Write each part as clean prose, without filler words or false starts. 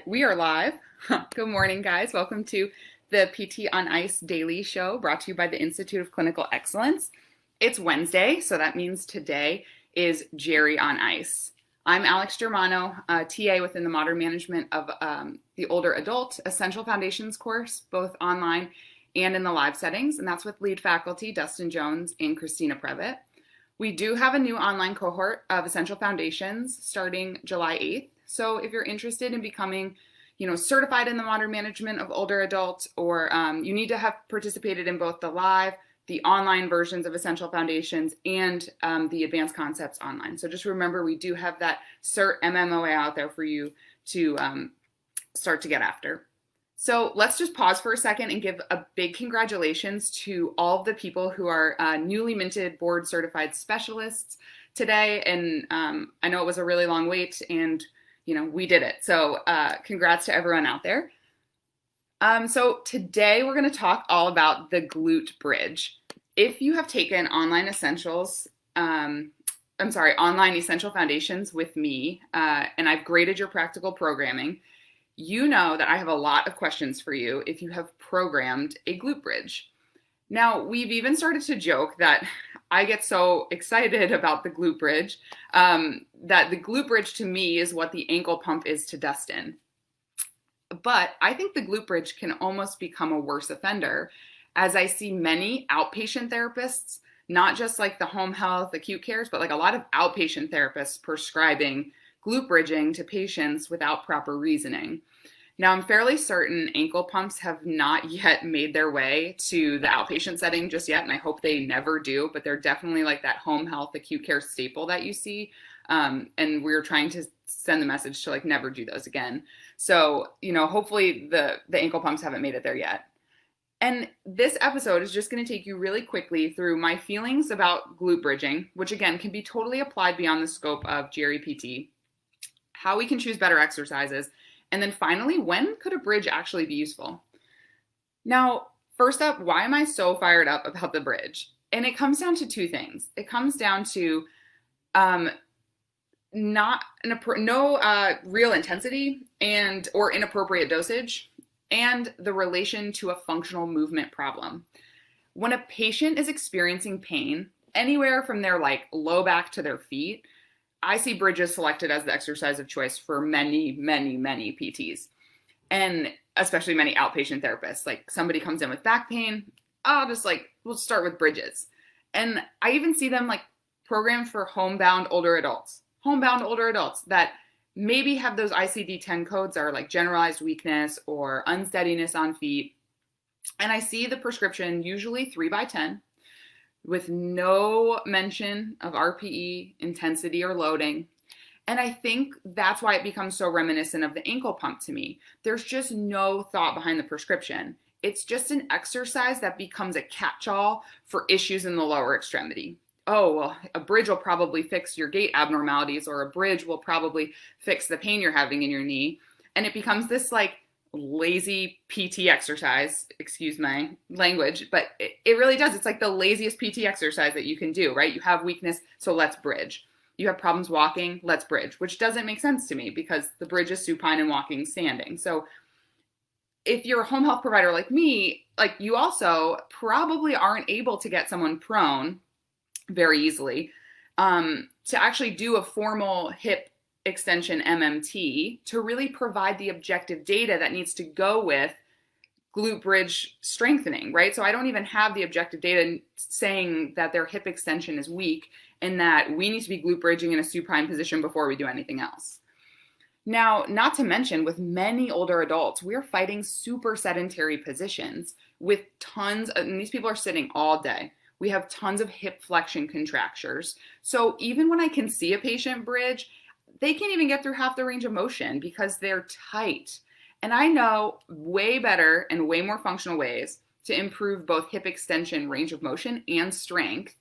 We are live. Good morning, guys. Welcome to the PT on Ice Daily Show brought to you by the Institute of Clinical Excellence. It's Wednesday, so that means today is Jerry on Ice. I'm Alex Germano, a TA within the Modern Management of the Older Adult Essential Foundations course, both online and in the live settings, and that's with lead faculty Dustin Jones and Christina Previtt. We do have a new online cohort of Essential Foundations starting July 8th. So if you're interested in becoming, certified in the modern management of older adults, or you need to have participated in both the live, the online versions of Essential Foundations, and the Advanced Concepts online. So just remember, we do have that CERT MMOA out there for you to start to get after. So let's just pause for a second and give a big congratulations to all of the people who are newly minted board certified specialists today. And I know it was a really long wait, and we did it. So congrats to everyone out there. So today we're going to talk all about the glute bridge. If you have taken online essential foundations with me, and I've graded your practical programming, you know that I have a lot of questions for you if you have programmed a glute bridge. Now, we've even started to joke that I get so excited about the glute bridge that the glute bridge to me is what the ankle pump is to Dustin. But I think the glute bridge can almost become a worse offender, as I see many outpatient therapists, not just like the home health acute cares, but like a lot of outpatient therapists prescribing glute bridging to patients without proper reasoning. Now, I'm fairly certain ankle pumps have not yet made their way to the outpatient setting just yet, and I hope they never do, but they're definitely like that home health acute care staple that you see, and we're trying to send the message to like never do those again. So, hopefully the ankle pumps haven't made it there yet. And this episode is just going to take you really quickly through my feelings about glute bridging, which again can be totally applied beyond the scope of Jerry PT, how we can choose better exercises, and then finally, when could a bridge actually be useful? Now, first up, why am I so fired up about the bridge? And it comes down to two things. It comes down to no real intensity or inappropriate dosage, and the relation to a functional movement problem. When a patient is experiencing pain anywhere from their low back to their feet, I see bridges selected as the exercise of choice for many, many, many PTs, and especially many outpatient therapists. Like somebody comes in with back pain, we'll start with bridges. And I even see them programmed for homebound older adults that maybe have those ICD-10 codes that are generalized weakness or unsteadiness on feet. And I see the prescription usually 3x10 with no mention of RPE, intensity, or loading. And I think that's why it becomes so reminiscent of the ankle pump to me. There's just no thought behind the prescription. It's just an exercise that becomes a catch-all for issues in the lower extremity. Oh, well, a bridge will probably fix your gait abnormalities, or a bridge will probably fix the pain you're having in your knee. And it becomes this lazy PT exercise, excuse my language, but it really does. It's like the laziest PT exercise that you can do, right? You have weakness, so let's bridge. You have problems walking, let's bridge, which doesn't make sense to me because the bridge is supine and walking standing. So if you're a home health provider like me, you also probably aren't able to get someone prone very easily to actually do a formal hip extension MMT to really provide the objective data that needs to go with glute bridge strengthening, right? So I don't even have the objective data saying that their hip extension is weak and that we need to be glute bridging in a supine position before we do anything else. Now, not to mention, with many older adults, we're fighting super sedentary positions with tons of, and these people are sitting all day. We have tons of hip flexion contractures. So even when I can see a patient bridge, they can't even get through half the range of motion because they're tight. And I know way better and way more functional ways to improve both hip extension, range of motion, and strength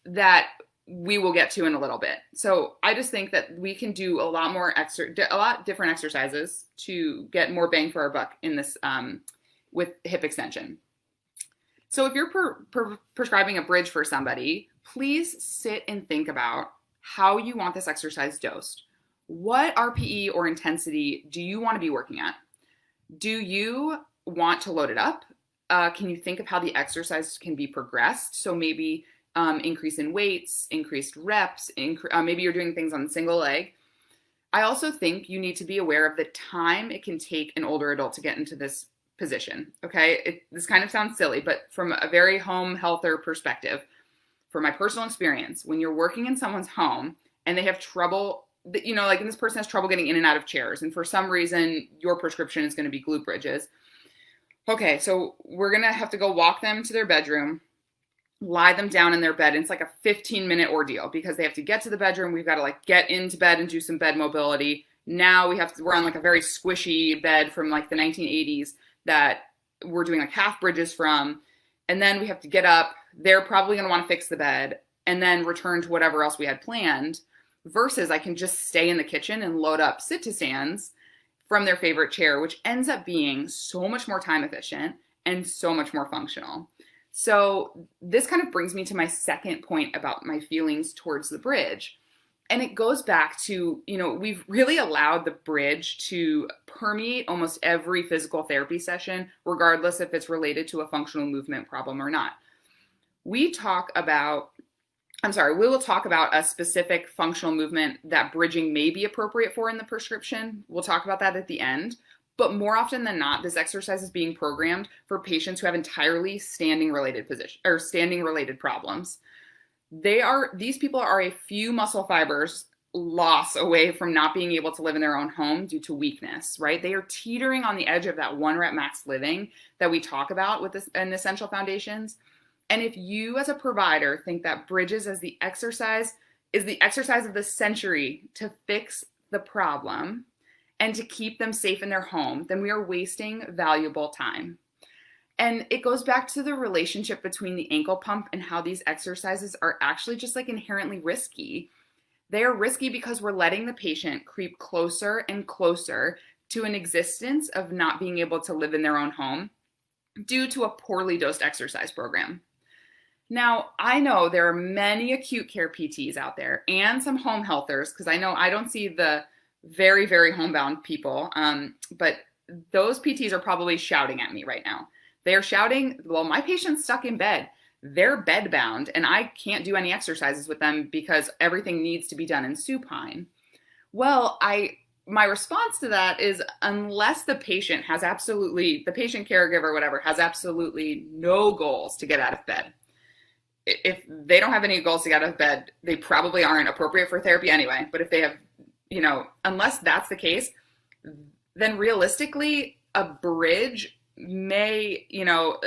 that we will get to in a little bit. So I just think that we can do a lot different exercises to get more bang for our buck in this with hip extension. So if you're prescribing a bridge for somebody, please sit and think about how you want this exercise dosed. What RPE or intensity do you want to be working at? Do you want to load it up? Can you think of how the exercise can be progressed? So maybe increase in weights, increased reps, maybe you're doing things on the single leg. I also think you need to be aware of the time it can take an older adult to get into this position. Okay, this kind of sounds silly, but from a very home healther perspective, from my personal experience, when you're working in someone's home and they have trouble, like this person has trouble getting in and out of chairs, and for some reason your prescription is going to be glute bridges. Okay, so we're going to have to go walk them to their bedroom, lie them down in their bed. And it's like a 15-minute ordeal because they have to get to the bedroom. We've got to like get into bed and do some bed mobility. Now we're on like a very squishy bed from like the 1980s that we're doing like half bridges from. And then we have to get up. They're probably going to want to fix the bed and then return to whatever else we had planned, versus I can just stay in the kitchen and load up sit-to-stands from their favorite chair, which ends up being so much more time efficient and so much more functional. So this kind of brings me to my second point about my feelings towards the bridge. And it goes back to, we've really allowed the bridge to permeate almost every physical therapy session, regardless if it's related to a functional movement problem or not. We will talk about a specific functional movement that bridging may be appropriate for in the prescription. We'll talk about that at the end. But more often than not, this exercise is being programmed for patients who have entirely standing related problems. These people are a few muscle fibers loss away from not being able to live in their own home due to weakness, right? They are teetering on the edge of that 1 rep max living that we talk about with this and essential foundations. And if you as a provider think that bridges is the exercise of the century to fix the problem and to keep them safe in their home, then we are wasting valuable time. And it goes back to the relationship between the ankle pump and how these exercises are actually just like inherently risky. They are risky because we're letting the patient creep closer and closer to an existence of not being able to live in their own home due to a poorly dosed exercise program. Now, I know there are many acute care PTs out there and some home healthers, because I know I don't see the very, very homebound people, but those PTs are probably shouting at me right now. They're shouting, well, my patient's stuck in bed. They're bedbound, and I can't do any exercises with them because everything needs to be done in supine. Well, my response to that is, unless the patient caregiver, whatever, has absolutely no goals to get out of bed. If they don't have any goals to get out of bed, they probably aren't appropriate for therapy anyway. But if they have, unless that's the case, then realistically, a bridge may,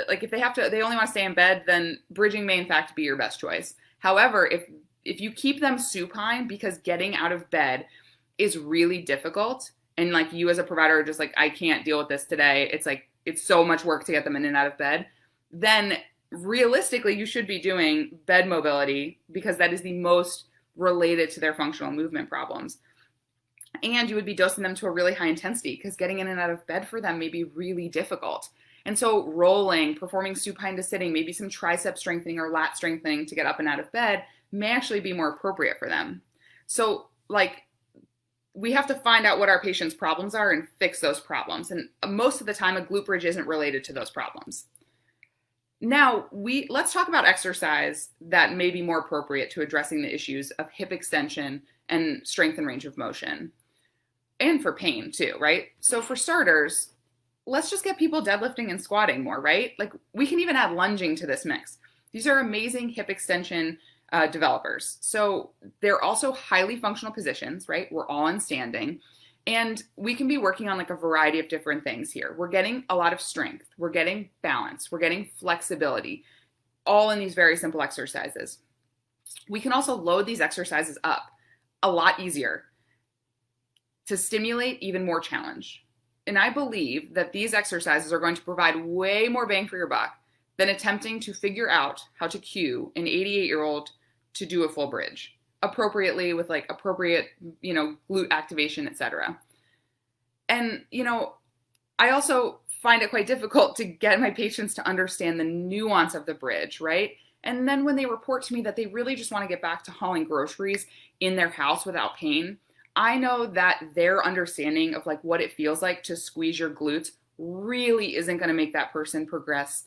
like if they only want to stay in bed, then bridging may in fact be your best choice. However, if you keep them supine because getting out of bed is really difficult, and like you as a provider are just like, I can't deal with this today, it's so much work to get them in and out of bed, then realistically, you should be doing bed mobility because that is the most related to their functional movement problems. And you would be dosing them to a really high intensity because getting in and out of bed for them may be really difficult. And so rolling, performing supine to sitting, maybe some tricep strengthening or lat strengthening to get up and out of bed may actually be more appropriate for them. So we have to find out what our patient's problems are and fix those problems. And most of the time, a glute bridge isn't related to those problems. Now, let's talk about exercise that may be more appropriate to addressing the issues of hip extension and strength and range of motion, and for pain too, right? So for starters, let's just get people deadlifting and squatting more, right? Like we can even add lunging to this mix. These are amazing hip extension developers. So they're also highly functional positions, right? We're all in standing. And we can be working on like a variety of different things here. We're getting a lot of strength. We're getting balance. We're getting flexibility, all in these very simple exercises. We can also load these exercises up a lot easier to stimulate even more challenge. And I believe that these exercises are going to provide way more bang for your buck than attempting to figure out how to cue an 88-year-old to do a full bridge appropriately with like appropriate, glute activation, etc. And, I also find it quite difficult to get my patients to understand the nuance of the bridge, right? And then when they report to me that they really just want to get back to hauling groceries in their house without pain, I know that their understanding of like what it feels like to squeeze your glutes really isn't going to make that person progress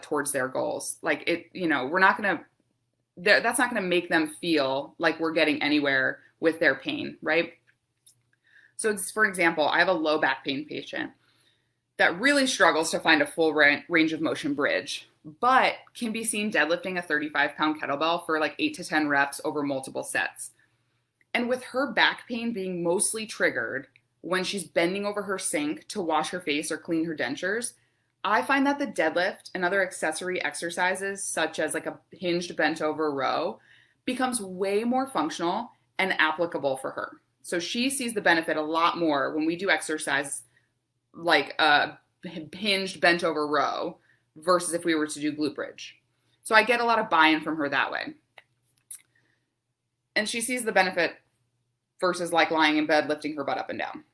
towards their goals. Like we're not going to, that's not going to make them feel like we're getting anywhere with their pain, right? So for example, I have a low back pain patient that really struggles to find a full range of motion bridge, but can be seen deadlifting a 35-pound kettlebell for like 8 to 10 reps over multiple sets. And with her back pain being mostly triggered when she's bending over her sink to wash her face or clean her dentures, I find that the deadlift and other accessory exercises, such as like a hinged bent over row, becomes way more functional and applicable for her. So she sees the benefit a lot more when we do exercise like a hinged bent over row versus if we were to do glute bridge. So I get a lot of buy-in from her that way. And she sees the benefit versus like lying in bed, lifting her butt up and down.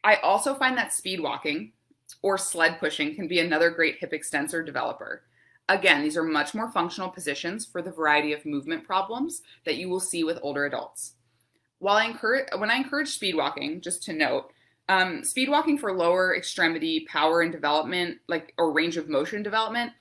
I also find that speed walking or sled pushing can be another great hip extensor developer. Again, these are much more functional positions for the variety of movement problems that you will see with older adults. When I encourage speed walking, just to note, speed walking for lower extremity power and development, or range of motion development,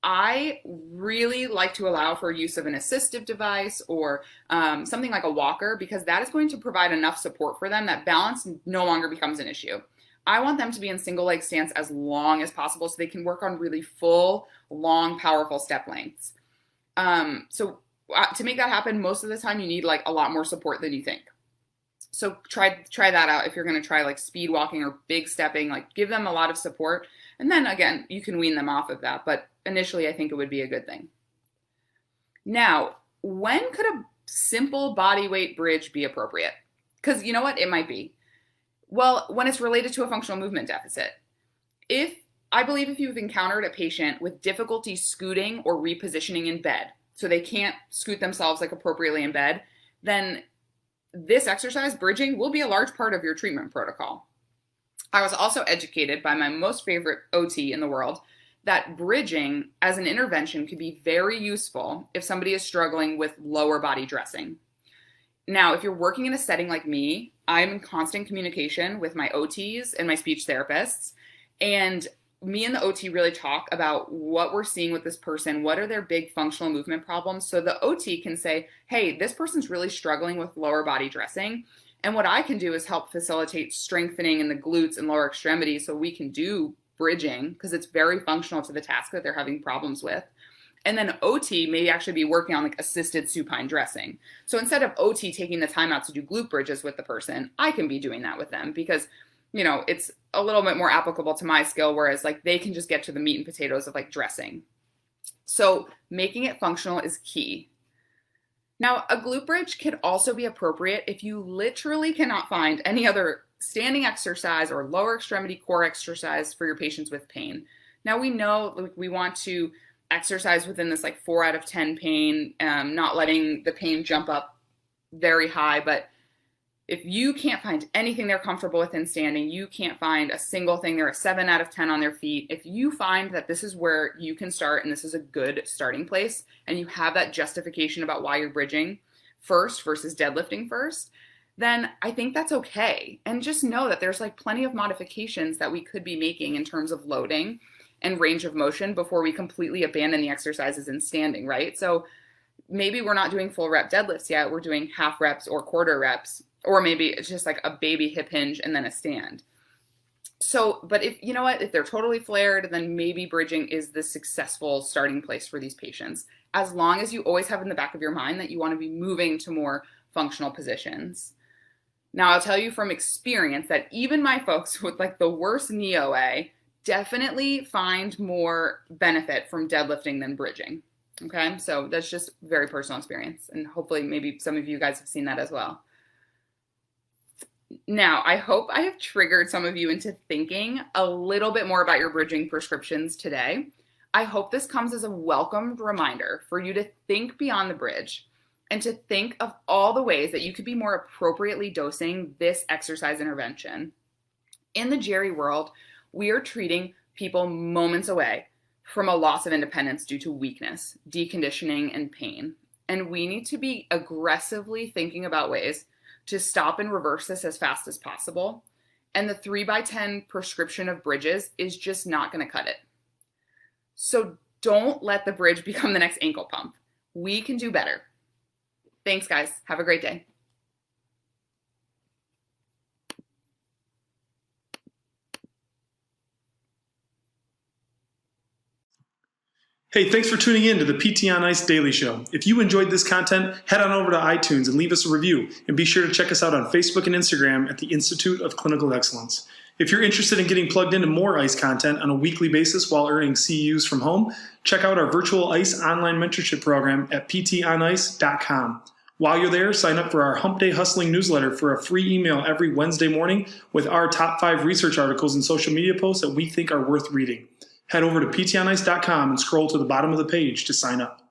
I really like to allow for use of an assistive device or something like a walker, because that is going to provide enough support for them that balance no longer becomes an issue. I want them to be in single leg stance as long as possible so they can work on really full, long, powerful step lengths. So to make that happen, most of the time you need like a lot more support than you think. So try that out if you're going to try like speed walking or big stepping, like give them a lot of support. And then again, you can wean them off of that. But initially, I think it would be a good thing. Now, when could a simple body weight bridge be appropriate? Because you know what? It might be. Well, when it's related to a functional movement deficit. I believe if you've encountered a patient with difficulty scooting or repositioning in bed, so they can't scoot themselves like appropriately in bed, then this exercise, bridging, will be a large part of your treatment protocol. I was also educated by my most favorite OT in the world that bridging as an intervention could be very useful if somebody is struggling with lower body dressing. Now, if you're working in a setting like me, I'm in constant communication with my OTs and my speech therapists, and me and the OT really talk about what we're seeing with this person, what are their big functional movement problems, so the OT can say, hey, this person's really struggling with lower body dressing, and what I can do is help facilitate strengthening in the glutes and lower extremities so we can do bridging, because it's very functional to the task that they're having problems with. And then OT may actually be working on like assisted supine dressing. So instead of OT taking the time out to do glute bridges with the person, I can be doing that with them because, it's a little bit more applicable to my skill, whereas like they can just get to the meat and potatoes of like dressing. So making it functional is key. Now, a glute bridge could also be appropriate if you literally cannot find any other standing exercise or lower extremity core exercise for your patients with pain. Now, we know we want to exercise within this like 4 out of 10 pain, not letting the pain jump up very high. But if you can't find anything they're comfortable with in standing, you can't find a single thing, they're a 7 out of 10 on their feet. If you find that this is where you can start and this is a good starting place and you have that justification about why you're bridging first versus deadlifting first, then I think that's okay. And just know that there's like plenty of modifications that we could be making in terms of loading and range of motion before we completely abandon the exercises in standing, right? So maybe we're not doing full rep deadlifts yet, we're doing half reps or quarter reps, or maybe it's just like a baby hip hinge and then a stand. So, but if they're totally flared, then maybe bridging is the successful starting place for these patients, as long as you always have in the back of your mind that you want to be moving to more functional positions. Now, I'll tell you from experience that even my folks with like the worst knee OA definitely find more benefit from deadlifting than bridging. Okay, so that's just very personal experience, and hopefully maybe some of you guys have seen that as well. Now, I hope I have triggered some of you into thinking a little bit more about your bridging prescriptions today. I hope this comes as a welcomed reminder for you to think beyond the bridge and to think of all the ways that you could be more appropriately dosing this exercise intervention. In the Jerry world, we are treating people moments away from a loss of independence due to weakness, deconditioning, and pain. And we need to be aggressively thinking about ways to stop and reverse this as fast as possible. And the 3x10 prescription of bridges is just not going to cut it. So don't let the bridge become the next ankle pump. We can do better. Thanks, guys. Have a great day. Hey, thanks for tuning in to the PT on Ice Daily Show. If you enjoyed this content, head on over to iTunes and leave us a review. And be sure to check us out on Facebook and Instagram at the Institute of Clinical Excellence. If you're interested in getting plugged into more ICE content on a weekly basis while earning CEUs from home, check out our virtual ICE online mentorship program at ptonice.com. While you're there, sign up for our Hump Day Hustling newsletter for a free email every Wednesday morning with our top 5 research articles and social media posts that we think are worth reading. Head over to ptonice.com and scroll to the bottom of the page to sign up.